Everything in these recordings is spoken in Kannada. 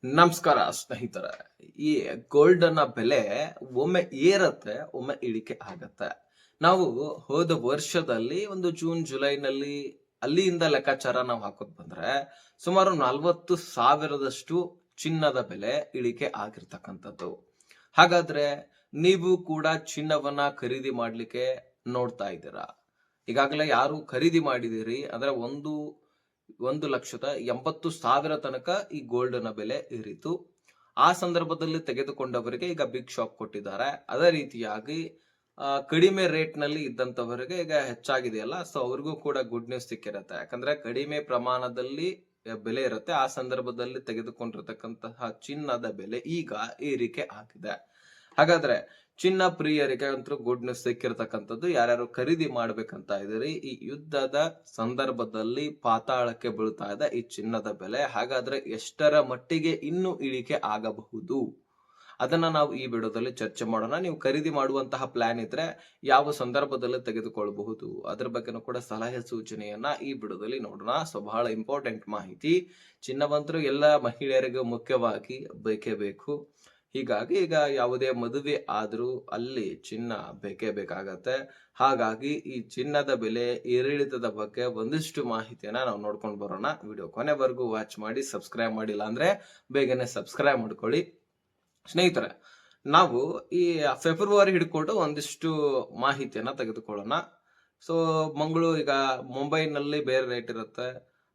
ನಮಸ್ಕಾರ ಸ್ನೇಹಿತರೆ. ಈ ಗೋಲ್ಡನ ಬೆಲೆ ಒಮ್ಮೆ ಏರತ್ತೆ, ಒಮ್ಮೆ ಇಳಿಕೆ ಆಗತ್ತೆ. ನಾವು ಹೋದ ವರ್ಷದಲ್ಲಿ ಒಂದು ಜೂನ್ ಜುಲೈನಲ್ಲಿ ಅಲ್ಲಿಂದ ಲೆಕ್ಕಾಚಾರ ನಾವು ಹಾಕೋದ್ ಬಂದ್ರೆ ಸುಮಾರು 40,000ದಷ್ಟು ಚಿನ್ನದ ಬೆಲೆ ಇಳಿಕೆ ಆಗಿರ್ತಕ್ಕಂಥದ್ದು. ಹಾಗಾದ್ರೆ ನೀವು ಕೂಡ ಚಿನ್ನವನ್ನ ಖರೀದಿ ಮಾಡ್ಲಿಕ್ಕೆ ನೋಡ್ತಾ ಇದ್ದೀರಾ? ಈಗಾಗಲೇ ಯಾರು ಖರೀದಿ ಮಾಡಿದಿರಿ ಅಂದ್ರೆ 1,80,000 ತನಕ ಈ ಗೋಲ್ಡ್‌ನ ಬೆಲೆ ಏರಿತು. ಆ ಸಂದರ್ಭದಲ್ಲಿ ತೆಗೆದುಕೊಂಡವರಿಗೆ ಈಗ ಬಿಗ್ ಶಾಕ್ ಕೊಟ್ಟಿದ್ದಾರೆ. ಅದೇ ರೀತಿಯಾಗಿ ಕಡಿಮೆ ರೇಟ್‌ನಲ್ಲಿ ಇದ್ದಂತವರಿಗೆ ಈಗ ಹೆಚ್ಚಾಗಿದೆಯಲ್ಲ, ಸೊ ಅವ್ರಿಗೂ ಕೂಡ ಗುಡ್ ನ್ಯೂಸ್ ಸಿಕ್ಕಿರುತ್ತೆ. ಯಾಕಂದ್ರೆ ಕಡಿಮೆ ಪ್ರಮಾಣದಲ್ಲಿ ಬೆಲೆ ಇರುತ್ತೆ. ಆ ಸಂದರ್ಭದಲ್ಲಿ ತೆಗೆದುಕೊಂಡಿರ್ತಕ್ಕಂತಹ ಚಿನ್ನದ ಬೆಲೆ ಈಗ ಏರಿಕೆ ಆಗಿದೆ. ಹಾಗಾದ್ರೆ ಚಿನ್ನ ಪ್ರಿಯರಿಗೆ ಅಂತೂ ಗುಡ್ ನ್ಯೂಸ್ ಸಿಕ್ಕಿರ್ತಕ್ಕಂಥದ್ದು. ಯಾರ್ಯಾರು ಖರೀದಿ ಮಾಡ್ಬೇಕಂತ ಇದ್ದೀರಿ, ಈ ಯುದ್ಧದ ಸಂದರ್ಭದಲ್ಲಿ ಪಾತಾಳಕ್ಕೆ ಬೀಳ್ತಾ ಇದೆ ಈ ಚಿನ್ನದ ಬೆಲೆ. ಹಾಗಾದ್ರೆ ಎಷ್ಟರ ಮಟ್ಟಿಗೆ ಇನ್ನೂ ಇಳಿಕೆ ಆಗಬಹುದು ಅದನ್ನ ನಾವು ಈ ವಿಡಿಯೋದಲ್ಲಿ ಚರ್ಚೆ ಮಾಡೋಣ. ನೀವು ಖರೀದಿ ಮಾಡುವಂತಹ ಪ್ಲಾನ್ ಇದ್ರೆ ಯಾವ ಸಂದರ್ಭದಲ್ಲಿ ತೆಗೆದುಕೊಳ್ಳಬಹುದು ಅದ್ರ ಬಗ್ಗೆನೂ ಕೂಡ ಸಲಹೆ ಸೂಚನೆಯನ್ನ ಈ ವಿಡಿಯೋದಲ್ಲಿ ನೋಡೋಣ. ಸೊ ಬಹಳ ಇಂಪಾರ್ಟೆಂಟ್ ಮಾಹಿತಿ. ಚಿನ್ನವಂತರೂ ಎಲ್ಲ ಮಹಿಳೆಯರಿಗೂ ಮುಖ್ಯವಾಗಿ ಬೇಕೇ ಬೇಕು. ಹೀಗಾಗಿ ಈಗ ಯಾವುದೇ ಮದುವೆ ಆದ್ರೂ ಅಲ್ಲಿ ಚಿನ್ನ ಬೇಕೇ ಬೇಕಾಗತ್ತೆ. ಹಾಗಾಗಿ ಈ ಚಿನ್ನದ ಬೆಲೆ ಏರಿಳಿತದ ಬಗ್ಗೆ ಒಂದಿಷ್ಟು ಮಾಹಿತಿಯನ್ನ ನಾವು ನೋಡ್ಕೊಂಡು ಬರೋಣ. ವಿಡಿಯೋ ಕೊನೆವರೆಗೂ ವಾಚ್ ಮಾಡಿ. ಸಬ್ಸ್ಕ್ರೈಬ್ ಮಾಡಿಲ್ಲ ಅಂದ್ರೆ ಬೇಗನೆ ಸಬ್ಸ್ಕ್ರೈಬ್ ಮಾಡ್ಕೊಳ್ಳಿ. ಸ್ನೇಹಿತರೆ, ನಾವು ಈ ಫೆಬ್ರವರಿ ಹಿಡ್ಕೊಂಡು ಒಂದಿಷ್ಟು ಮಾಹಿತಿಯನ್ನ ತೆಗೆದುಕೊಳ್ಳೋಣ. ಸೊ ಈಗ ಮುಂಬೈನಲ್ಲಿ ಬೇರೆ ರೇಟ್ ಇರುತ್ತೆ,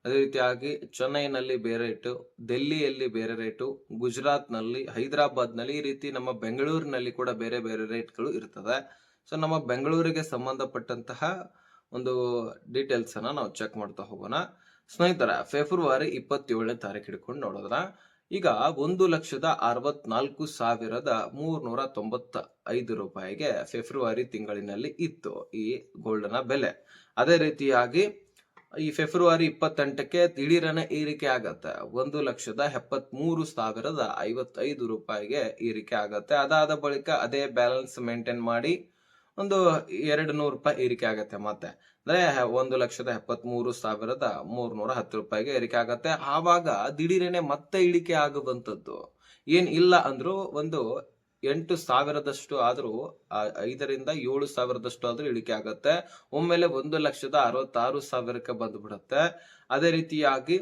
ಅದೇ ರೀತಿಯಾಗಿ ಚೆನ್ನೈನಲ್ಲಿ ಬೇರೆ ರೇಟು, ಡೆಲ್ಲಿಯಲ್ಲಿ ಬೇರೆ ರೇಟು, ಗುಜರಾತ್ನಲ್ಲಿ, ಹೈದರಾಬಾದ್ನಲ್ಲಿ, ಈ ರೀತಿ ನಮ್ಮ ಬೆಂಗಳೂರಿನಲ್ಲಿ ಕೂಡ ಬೇರೆ ಬೇರೆ ರೇಟ್ಗಳು ಇರ್ತದೆ. ಸೊ ನಮ್ಮ ಬೆಂಗಳೂರಿಗೆ ಸಂಬಂಧಪಟ್ಟಂತಹ ಒಂದು ಡೀಟೇಲ್ಸ್ ಅನ್ನ ನಾವು ಚೆಕ್ ಮಾಡ್ತಾ ಹೋಗೋಣ. ಸ್ನೇಹಿತರ, ಫೆಬ್ರವರಿ 27ನೇ ತಾರೀಕು ಹಿಡ್ಕೊಂಡು ನೋಡಿದ್ರ ಈಗ 1,64,395 ರೂಪಾಯಿಗೆ ಫೆಬ್ರವರಿ ತಿಂಗಳಿನಲ್ಲಿ ಇತ್ತು ಈ ಗೋಲ್ಡ್ನ ಬೆಲೆ. ಅದೇ ರೀತಿಯಾಗಿ ಈ ಫೆಬ್ರವರಿ 28ಕ್ಕೆ ದಿಢೀರನೆ ಏರಿಕೆ ಆಗತ್ತೆ. 1,73,055 ರೂಪಾಯಿಗೆ ಏರಿಕೆ ಆಗತ್ತೆ. ಅದಾದ ಬಳಿಕ ಅದೇ ಬ್ಯಾಲೆನ್ಸ್ ಮೇಂಟೈನ್ ಮಾಡಿ ಒಂದು 200 ರೂಪಾಯಿ ಏರಿಕೆ ಆಗತ್ತೆ. ಮತ್ತೆ ಅಂದ್ರೆ 1,73,310 ರೂಪಾಯಿಗೆ ಏರಿಕೆ ಆಗತ್ತೆ. ಆವಾಗ ದಿಢೀರನೆ ಮತ್ತೆ ಇಳಿಕೆ ಆಗುವಂತದ್ದು ಏನ್ ಇಲ್ಲ ಅಂದ್ರು ಒಂದು 8,000ದಷ್ಟು ಆದ್ರೂ 5ರಿಂದ 7,000ದಷ್ಟು ಆದ್ರೂ ಇಳಿಕೆ ಆಗತ್ತೆ. ಒಮ್ಮೆಲೆ 1,66,000ಕ್ಕೆ ಬಂದ್ಬಿಡುತ್ತೆ. ಅದೇ ರೀತಿಯಾಗಿ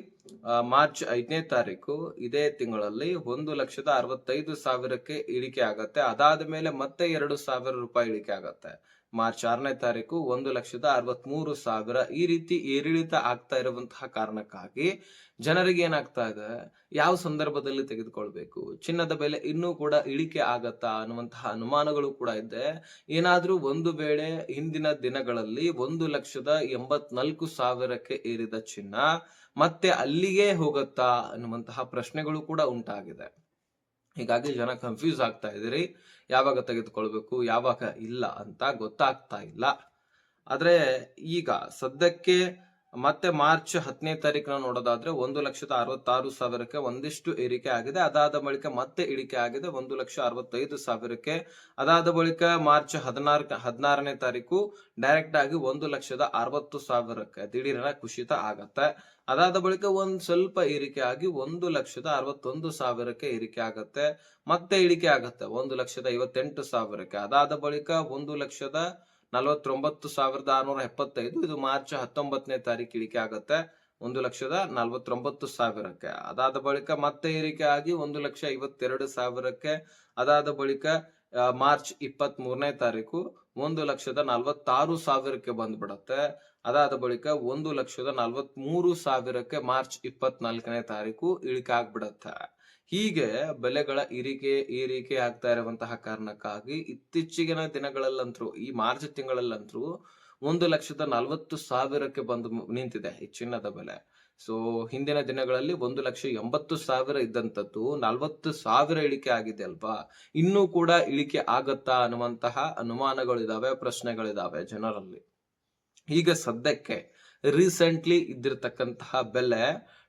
ಮಾರ್ಚ್ 5ನೇ ತಾರೀಕು ಇದೇ ತಿಂಗಳಲ್ಲಿ 1,65,000ಕ್ಕೆ ಇಳಿಕೆ ಆಗತ್ತೆ. ಅದಾದ ಮೇಲೆ ಮತ್ತೆ 2,000 ರೂಪಾಯಿ ಇಳಿಕೆ ಆಗತ್ತೆ. ಮಾರ್ಚ್ 6ನೇ ತಾರೀಕು 1,63,000. ಈ ರೀತಿ ಏರಿಳಿತ ಆಗ್ತಾ ಇರುವಂತಹ ಕಾರಣಕ್ಕಾಗಿ ಜನರಿಗೆ ಏನಾಗ್ತಾ ಇದೆ, ಯಾವ ಸಂದರ್ಭದಲ್ಲಿ ತೆಗೆದುಕೊಳ್ಬೇಕು, ಚಿನ್ನದ ಬೆಲೆ ಇನ್ನೂ ಕೂಡ ಇಳಿಕೆ ಆಗತ್ತಾ ಅನ್ನುವಂತಹ ಅನುಮಾನಗಳು ಕೂಡ ಇದೆ. ಏನಾದ್ರೂ ಒಂದು ವೇಳೆ ಹಿಂದಿನ ದಿನಗಳಲ್ಲಿ 1,84,000ಕ್ಕೆ ಏರಿದ ಚಿನ್ನ ಮತ್ತೆ ಅಲ್ಲಿಗೆ ಹೋಗುತ್ತಾ ಅನ್ನುವಂತಹ ಪ್ರಶ್ನೆಗಳು ಕೂಡ ಉಂಟಾಗಿದೆ. ಹೀಗಾಗಿ ಜನ ಕನ್ಫ್ಯೂಸ್ ಆಗ್ತಾ ಇದ್ದೀರಿ, ಯಾವಾಗ ತೆಗೆದುಕೊಳ್ಬೇಕು ಯಾವಾಗ ಇಲ್ಲ ಅಂತ ಗೊತ್ತಾಗ್ತಾ ಇಲ್ಲ. ಆದ್ರೆ ಈಗ ಸದ್ಯಕ್ಕೆ ಮತ್ತೆ ಮಾರ್ಚ್ 10ನೇ ತಾರೀಕು ನೋಡೋದಾದ್ರೆ 1,66,000ಕ್ಕೆ ಒಂದಿಷ್ಟು ಏರಿಕೆ ಆಗಿದೆ. ಅದಾದ ಬಳಿಕ ಮತ್ತೆ ಇಳಿಕೆ ಆಗಿದೆ 1,65,000ಕ್ಕೆ. ಅದಾದ ಬಳಿಕ ಮಾರ್ಚ್ 16ನೇ ತಾರೀಕು ಡೈರೆಕ್ಟ್ ಆಗಿ 1,60,000ಕ್ಕೆ ದಿಢೀರನ ಕುಸಿತ ಆಗತ್ತೆ. ಅದಾದ ಬಳಿಕ ಒಂದ್ ಸ್ವಲ್ಪ ಏರಿಕೆ ಆಗಿ 1,61,000ಕ್ಕೆ ಏರಿಕೆ ಆಗತ್ತೆ. ಮತ್ತೆ ಇಳಿಕೆ ಆಗತ್ತೆ 1,58,000ಕ್ಕೆ. ಅದಾದ ಬಳಿಕ 1,49,675. ಇದು ಮಾರ್ಚ್ 19ನೇ ತಾರೀಕು ಇಳಿಕೆ ಆಗತ್ತೆ 1,49,000ಕ್ಕೆ. ಅದಾದ ಬಳಿಕ ಮತ್ತೆ ಏರಿಕೆ ಆಗಿ 1,52,000ಕ್ಕೆ. ಅದಾದ ಬಳಿಕ ಮಾರ್ಚ್ 23ನೇ ತಾರೀಕು 1,46,000ಕ್ಕೆ ಬಂದ್ಬಿಡತ್ತೆ. ಅದಾದ ಬಳಿಕ 1,43,000ಕ್ಕೆ ಮಾರ್ಚ್ 24ನೇ ತಾರೀಕು ಇಳಿಕೆ ಆಗ್ಬಿಡತ್ತೆ. ಹೀಗೆ ಬೆಲೆಗಳ ಏರಿಕೆ ಆಗ್ತಾ ಇರುವಂತಹ ಕಾರಣಕ್ಕಾಗಿ ಇತ್ತೀಚಿನ ದಿನಗಳಲ್ಲಂತರೂ ಈ ಮಾರ್ಚ್ ತಿಂಗಳಲ್ಲಂತರೂ 1,40,000ಕ್ಕೆ ಬಂದು ನಿಂತಿದೆ ಈ ಚಿನ್ನದ ಬೆಲೆ. ಸೊ ಹಿಂದಿನ ದಿನಗಳಲ್ಲಿ 1,80,000 ಇದ್ದಂಥದ್ದು 40,000 ಇಳಿಕೆ ಆಗಿದೆ ಅಲ್ವಾ. ಇನ್ನೂ ಕೂಡ ಇಳಿಕೆ ಆಗತ್ತಾ ಅನ್ನುವಂತಹ ಅನುಮಾನಗಳಿದಾವೆ, ಪ್ರಶ್ನೆಗಳಿದಾವೆ ಜನರಲ್ಲಿ. ಈಗ ಸದ್ಯಕ್ಕೆ ರೀಸೆಂಟ್ಲಿ ಇದ್ದಿರ್ತಕ್ಕಂತಹ ಬೆಲೆ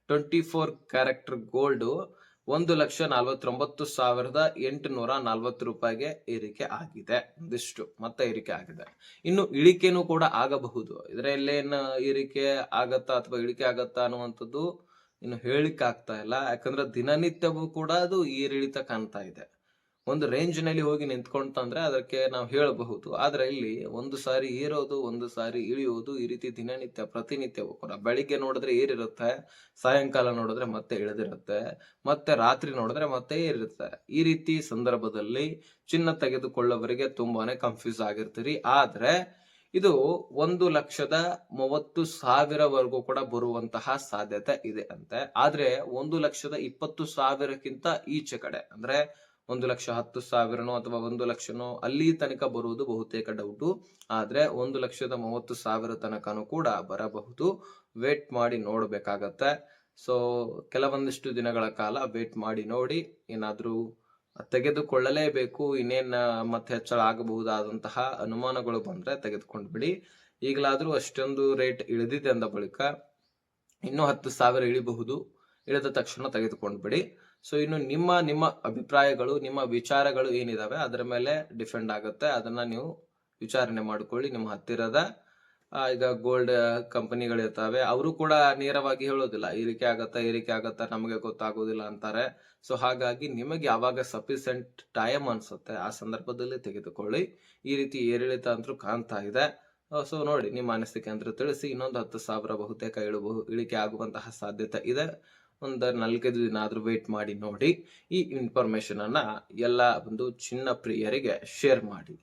24 ಕ್ಯಾರೆಕ್ಟ್ ಗೋಲ್ಡ್ 1,49,840 ರೂಪಾಯಿಗೆ ಏರಿಕೆ ಆಗಿದೆ. ಒಂದಿಷ್ಟು ಮತ್ತೆ ಏರಿಕೆ ಆಗಿದೆ. ಇನ್ನು ಇಳಿಕೆನೂ ಕೂಡ ಆಗಬಹುದು. ಇದರಲ್ಲೇನು ಏರಿಕೆ ಆಗತ್ತಾ ಅಥವಾ ಇಳಿಕೆ ಆಗತ್ತಾ ಅನ್ನುವಂಥದ್ದು ಇನ್ನು ಹೇಳಿಕ್ಕೆ ಆಗ್ತಾ ಇಲ್ಲ. ಯಾಕಂದ್ರೆ ದಿನನಿತ್ಯವೂ ಕೂಡ ಅದು ಏರಿಳಿತ ಕಾಣ್ತಾ ಇದೆ. ಒಂದು ರೇಂಜ್ ನಲ್ಲಿ ಹೋಗಿ ನಿಂತ್ಕೊಂತಂದ್ರೆ ಅದಕ್ಕೆ ನಾವು ಹೇಳಬಹುದು. ಆದ್ರೆ ಇಲ್ಲಿ ಒಂದು ಸಾರಿ ಏರೋದು, ಒಂದು ಸಾರಿ ಇಳಿಯೋದು, ಈ ರೀತಿ ದಿನನಿತ್ಯ ಪ್ರತಿನಿತ್ಯವೂ ಕೂಡ ಬೆಳಿಗ್ಗೆ ನೋಡಿದ್ರೆ ಏರಿರುತ್ತೆ, ಸಾಯಂಕಾಲ ನೋಡಿದ್ರೆ ಮತ್ತೆ ಇಳಿದಿರುತ್ತೆ, ಮತ್ತೆ ರಾತ್ರಿ ನೋಡಿದ್ರೆ ಮತ್ತೆ ಏರಿರುತ್ತೆ. ಈ ರೀತಿ ಸಂದರ್ಭದಲ್ಲಿ ಚಿನ್ನ ತೆಗೆದುಕೊಳ್ಳೋವರಿಗೆ ತುಂಬಾನೇ ಕನ್ಫ್ಯೂಸ್ ಆಗಿರ್ತೀರಿ. ಆದ್ರೆ ಇದು 1,30,30,000 ವರೆಗೂ ಕೂಡ ಬರುವಂತಹ ಸಾಧ್ಯತೆ ಇದೆ ಅಂತೆ. ಆದ್ರೆ 1,20,000ಕ್ಕಿಂತ ಈಚೆ ಕಡೆ ಅಂದ್ರೆ 1,10,000 ಅಥವಾ 1,00,000 ಅಲ್ಲಿ ತನಕ ಬರುವುದು ಬಹುತೇಕ ಡೌಟು. ಆದ್ರೆ 1,30,30,000 ತನಕನೂ ಕೂಡ ಬರಬಹುದು. ವೇಟ್ ಮಾಡಿ ನೋಡ್ಬೇಕಾಗತ್ತೆ. ಸೊ ಕೆಲವೊಂದಿಷ್ಟು ದಿನಗಳ ಕಾಲ ವೇಟ್ ಮಾಡಿ ನೋಡಿ. ಏನಾದ್ರೂ ತೆಗೆದುಕೊಳ್ಳಲೇಬೇಕು, ಇನ್ನೇನ್ ಮತ್ತೆ ಹೆಚ್ಚಳ ಆಗಬಹುದಾದಂತಹ ಅನುಮಾನಗಳು ಬಂದ್ರೆ ತೆಗೆದುಕೊಂಡು ಬಿಡಿ. ಈಗಲಾದ್ರೂ ಅಷ್ಟೊಂದು ರೇಟ್ ಇಳಿದಿದೆ ಅಂದ ಬಳಿಕ ಇನ್ನೂ 10,000 ಇಳಿಬಹುದು. ಇಳಿದ ತಕ್ಷಣ ತೆಗೆದುಕೊಂಡು ಬಿಡಿ. ಸೊ ಇನ್ನು ನಿಮ್ಮ ಅಭಿಪ್ರಾಯಗಳು, ನಿಮ್ಮ ವಿಚಾರಗಳು ಏನಿದಾವೆ ಅದರ ಮೇಲೆ ಡಿಪೆಂಡ್ ಆಗುತ್ತೆ. ಅದನ್ನ ನೀವು ವಿಚಾರಣೆ ಮಾಡ್ಕೊಳ್ಳಿ. ನಿಮ್ಮ ಹತ್ತಿರದ ಈಗ ಗೋಲ್ಡ್ ಕಂಪನಿಗಳಿರ್ತಾವೆ, ಅವರು ಕೂಡ ನೇರವಾಗಿ ಹೇಳೋದಿಲ್ಲ ಏರಿಕೆ ಆಗತ್ತಾ ನಮಗೆ ಗೊತ್ತಾಗೋದಿಲ್ಲ ಅಂತಾರೆ. ಸೊ ಹಾಗಾಗಿ ನಿಮಗೆ ಯಾವಾಗ ಸಫಿಸೆಂಟ್ ಟೈಮ್ ಅನ್ಸುತ್ತೆ ಆ ಸಂದರ್ಭದಲ್ಲಿ ತೆಗೆದುಕೊಳ್ಳಿ. ಈ ರೀತಿ ಏರಿಳಿತ ಅಂತೂ ಕಾಣ್ತಾ ಇದೆ. ಸೊ ನೋಡಿ, ನಿಮ್ಮ ಅನಿಸಿಕೆ ಅಂತ ತಿಳಿಸಿ. ಇನ್ನೊಂದು 10,000 ಬಹುತೇಕ ಇಳಿಕೆ ಆಗುವಂತಹ ಸಾಧ್ಯತೆ ಇದೆ. ಒಂದು 4-5 ದಿನ ಆದ್ರೂ ವೇಟ್ ಮಾಡಿ ನೋಡಿ. ಈ ಇನ್ಫಾರ್ಮೇಶನ್ ಅನ್ನ ಎಲ್ಲ ಒಂದು ಚಿನ್ನ ಪ್ರಿಯರಿಗೆ ಶೇರ್ ಮಾಡಿ.